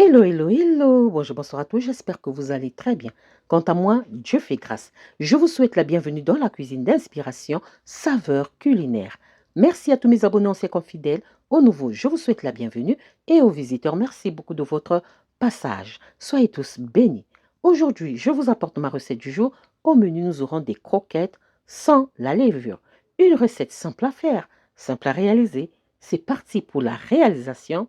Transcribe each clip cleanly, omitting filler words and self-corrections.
Hello, hello, hello. Bonjour, bonsoir à tous. J'espère que vous allez très bien. Quant à moi, Dieu fait grâce. Je vous souhaite la bienvenue dans la cuisine d'inspiration saveur culinaire. Merci à tous mes abonnés anciens comme fidèles. Aux nouveaux, je vous souhaite la bienvenue. Et aux visiteurs, merci beaucoup de votre passage. Soyez tous bénis. Aujourd'hui, je vous apporte ma recette du jour. Au menu, nous aurons des croquettes sans la levure. Une recette simple à faire, simple à réaliser. C'est parti pour la réalisation.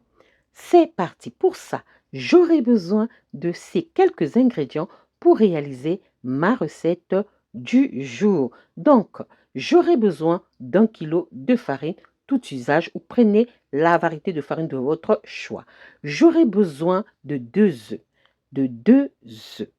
C'est parti pour ça. J'aurai besoin de ces quelques ingrédients pour réaliser ma recette du jour. Donc, j'aurai besoin d'1 kg de farine, tout usage, ou prenez la variété de farine de votre choix. J'aurai besoin de 2 œufs,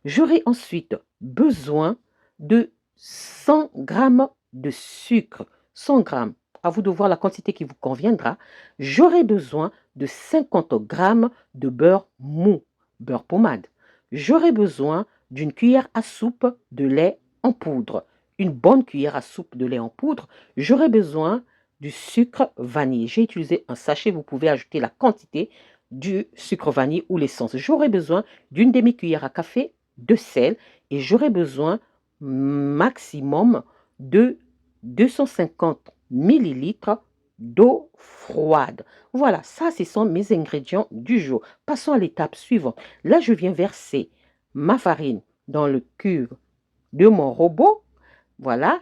J'aurai ensuite besoin de 100 grammes de sucre, 100 grammes. À vous de voir la quantité qui vous conviendra. J'aurai besoin de 50 grammes de beurre mou, beurre pommade. J'aurai besoin d'une cuillère à soupe de lait en poudre, une bonne cuillère à soupe de lait en poudre. J'aurai besoin du sucre vanille. J'ai utilisé un sachet, vous pouvez ajouter la quantité du sucre vanille ou l'essence. J'aurai besoin d'une demi-cuillère à café de sel et j'aurai besoin maximum de 250 millilitres d'eau froide. Voilà, ça, ce sont mes ingrédients du jour. Passons à l'étape suivante. Là, je viens verser ma farine dans le cube de mon robot. Voilà.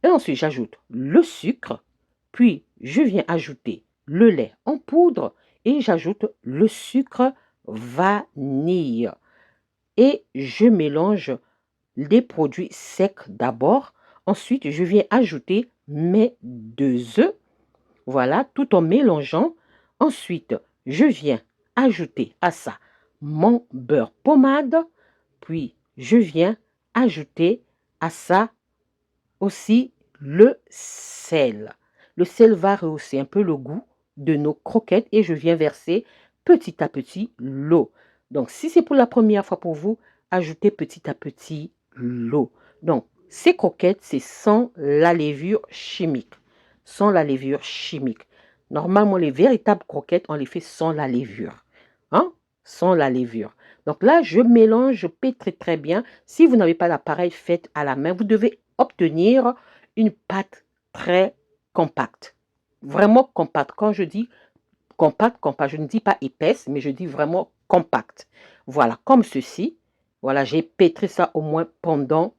Et ensuite, j'ajoute le sucre. Puis, je viens ajouter le lait en poudre et j'ajoute le sucre vanille. Et je mélange les produits secs d'abord. Ensuite, je viens ajouter mes 2 œufs. Voilà, tout en mélangeant. Ensuite, je viens ajouter à ça mon beurre pommade. Puis, je viens ajouter à ça aussi le sel. Le sel va rehausser un peu le goût de nos croquettes et je viens verser petit à petit l'eau. Donc, si c'est pour la première fois pour vous, ajoutez petit à petit l'eau. Donc, ces croquettes, c'est sans la levure chimique. Sans la levure chimique. Normalement, les véritables croquettes, on les fait sans la levure. Hein? Sans la levure. Donc là, je mélange, je pétris très bien. Si vous n'avez pas l'appareil fait à la main, vous devez obtenir une pâte très compacte. Vraiment compacte. Quand je dis compacte, je ne dis pas épaisse, mais je dis vraiment compacte. Voilà, comme ceci. Voilà, j'ai pétri ça au moins pendant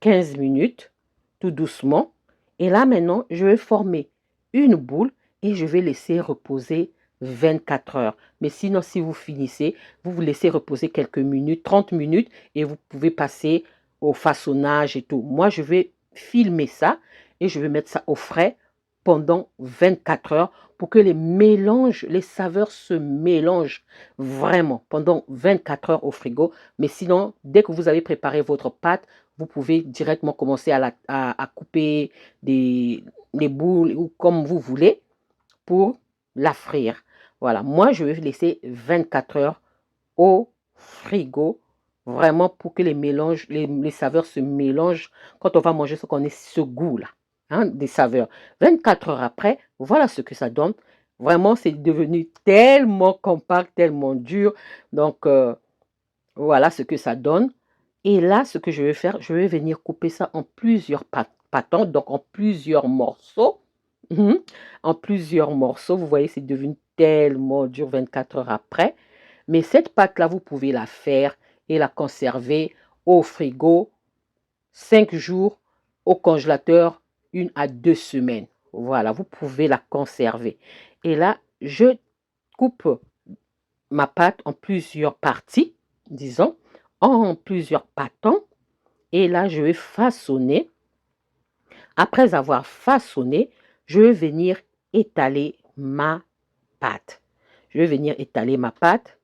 15 minutes, tout doucement. Et là, maintenant, je vais former une boule et je vais laisser reposer 24 heures. Mais sinon, si vous finissez, vous vous laissez reposer quelques minutes, 30 minutes, et vous pouvez passer au façonnage et tout. Moi, je vais filmer ça et je vais mettre ça au frais pendant 24 heures pour que les mélanges, les saveurs se mélangent vraiment pendant 24 heures au frigo. Mais sinon, dès que vous avez préparé votre pâte, vous pouvez directement commencer à couper des boules ou comme vous voulez pour la frire. Voilà, moi je vais laisser 24 heures au frigo, vraiment pour que les mélanges, les saveurs se mélangent quand on va manger, ce qu'on ait ce goût-là, hein, des saveurs. 24 heures après, voilà ce que ça donne. Vraiment, c'est devenu tellement compact, tellement dur. Donc, voilà ce que ça donne. Et là, ce que je vais faire, je vais venir couper ça en plusieurs pâtons, donc en plusieurs morceaux. Mhm. En plusieurs morceaux. Vous voyez, c'est devenu tellement dur 24 heures après. Mais cette pâte-là, vous pouvez la faire et la conserver au frigo 5 jours, au congélateur 1 à 2 semaines. Voilà, vous pouvez la conserver. Et là, je coupe ma pâte en plusieurs parties, disons, en plusieurs pâtons. Et là, je vais façonner. Après avoir façonné, je vais venir étaler ma pâte. Je vais venir étaler ma pâte.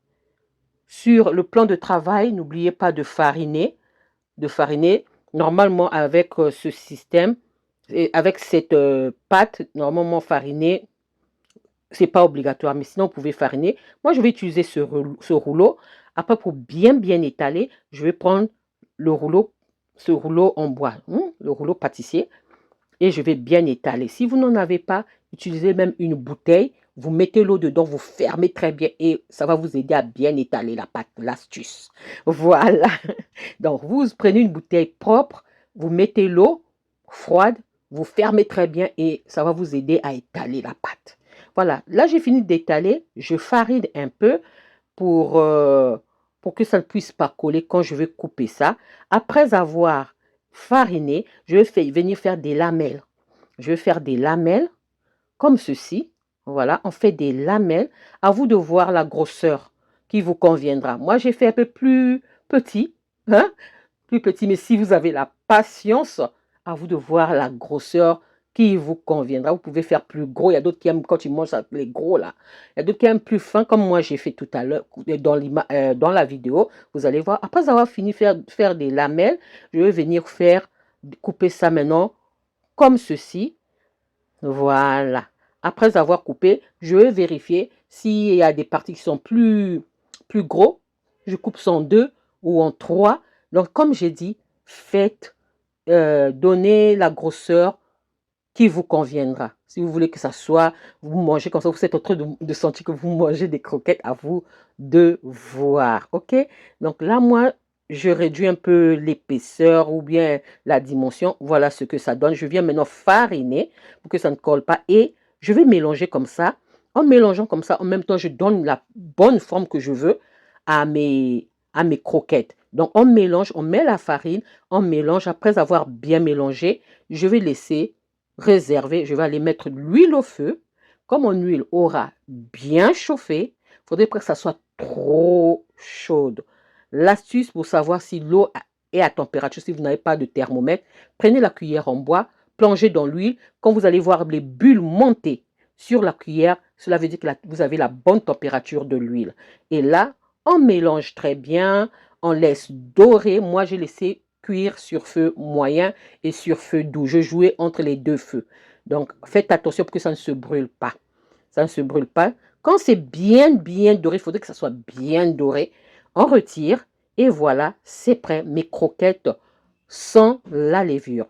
Sur le plan de travail, n'oubliez pas de fariner. De fariner. Normalement, avec ce système, et avec cette pâte, normalement farinée, c'est pas obligatoire, mais sinon, vous pouvez fariner. Moi, je vais utiliser ce rouleau. Après, pour bien étaler, je vais prendre le rouleau, ce rouleau en bois, le rouleau pâtissier, et je vais bien étaler. Si vous n'en avez pas, utilisez même une bouteille vous mettez l'eau dedans, vous fermez très bien et ça va vous aider à bien étaler la pâte, l'astuce. Voilà. Donc, vous prenez une bouteille propre, vous mettez l'eau froide, vous fermez très bien et ça va vous aider à étaler la pâte. Voilà, là j'ai fini d'étaler, je farine un peu pour, euh, pour que ça ne puisse pas coller quand je vais couper ça. Après avoir fariné, je vais venir faire des lamelles. Je vais faire des lamelles comme ceci. Voilà, on fait des lamelles. À vous de voir la grosseur qui vous conviendra. Moi, j'ai fait un peu plus petit, hein, plus petit, mais si vous avez la patience, à vous de voir la grosseur qui vous conviendra. Vous pouvez faire plus gros. Il y a d'autres qui aiment quand ils mangent les gros là. Il y a d'autres qui aiment plus fin, comme moi j'ai fait tout à l'heure dans la vidéo. Vous allez voir. Après avoir fini de faire des lamelles, je vais venir couper ça maintenant comme ceci. Voilà. Après avoir coupé, je vais vérifier s'il y a des parties qui sont plus gros. Je coupe ça en 2 ou en 3. Donc, comme j'ai dit, donnez la grosseur qui vous conviendra. Si vous voulez que ça soit, vous mangez comme ça, vous êtes en train de sentir que vous mangez des croquettes, à vous de voir. OK? Donc là, moi, je réduis un peu l'épaisseur ou bien la dimension. Voilà ce que ça donne. Je viens maintenant fariner pour que ça ne colle pas et je vais mélanger comme ça. En mélangeant comme ça, en même temps, je donne la bonne forme que je veux à mes croquettes. Donc, on mélange, on met la farine, on mélange. Après avoir bien mélangé, je vais laisser réserver. Je vais aller mettre l'huile au feu. Comme mon huile aura bien chauffé, il faudrait pas que ça soit trop chaude. L'astuce pour savoir si l'eau est à température, si vous n'avez pas de thermomètre, prenez la cuillère en bois, plongez dans l'huile. Quand vous allez voir les bulles monter sur la cuillère, cela veut dire que vous avez la bonne température de l'huile. Et là, on mélange très bien, on laisse dorer. Moi, j'ai laissé cuire sur feu moyen et sur feu doux. Je jouais entre les deux feux. Donc, faites attention pour que ça ne se brûle pas. Ça ne se brûle pas. Quand c'est bien doré, il faudrait que ça soit bien doré. On retire et voilà, c'est prêt. Mes croquettes sans la levure.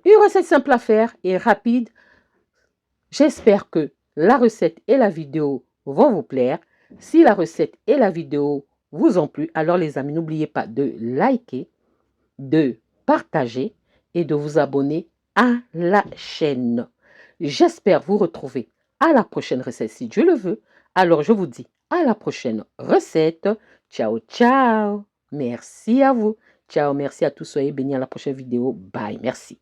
Une recette simple à faire et rapide. J'espère que la recette et la vidéo vont vous plaire. Si la recette et la vidéo vous ont plu, alors les amis, n'oubliez pas de liker, de partager et de vous abonner à la chaîne. J'espère vous retrouver à la prochaine recette si Dieu le veut. Alors je vous dis à la prochaine recette. Ciao, ciao. Merci à vous. Ciao, merci à tous. Soyez bénis à la prochaine vidéo. Bye, merci.